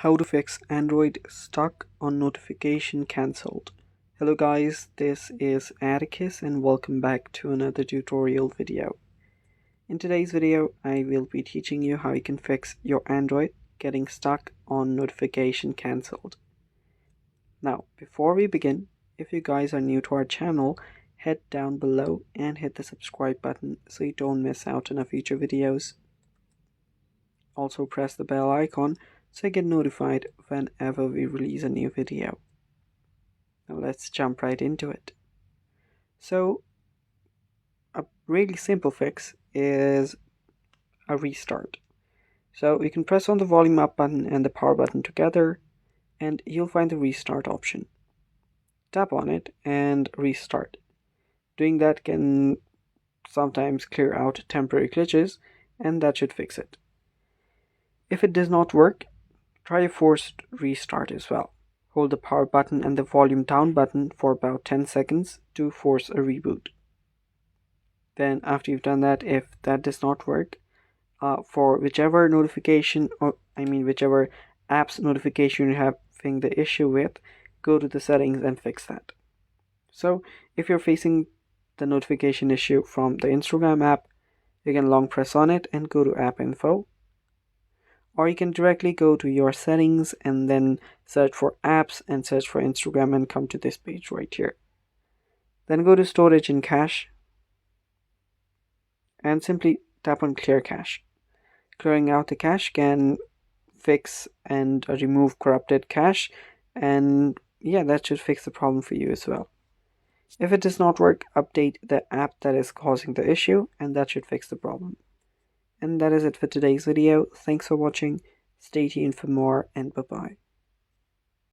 How to fix Android stuck on notification cancelled. Hello guys, this is Atticus and welcome back to another tutorial video. In today's video, I will be teaching you how you can fix your Android getting stuck on notification cancelled. Now, before we begin, if you guys are new to our channel, head down below and hit the subscribe button so you don't miss out on our future videos. Also press the bell icon so you get notified whenever we release a new video. Now let's jump right into it. So a really simple fix is a restart. So you can press on the volume up button and the power button together and you'll find the restart option. Tap on it and restart. Doing that can sometimes clear out temporary glitches and that should fix it. If it does not work, try a forced restart as well. Hold the power button and the volume down button for about 10 seconds to force a reboot. Then after you've done that, if that does not work, for whichever notification whichever app's notification you're having the issue with, go to the settings and fix that. So if you're facing the notification issue from the Instagram app, you can long press on it and go to app info. Or you can directly go to your settings and then search for apps and search for Instagram and come to this page right here. Then go to storage and cache and simply tap on clear cache. Clearing out the cache can fix and remove corrupted cache, and yeah, that should fix the problem for you as well. If it does not work, update the app that is causing the issue and that should fix the problem. And that is it for today's video. Thanks for watching. Stay tuned for more and bye-bye.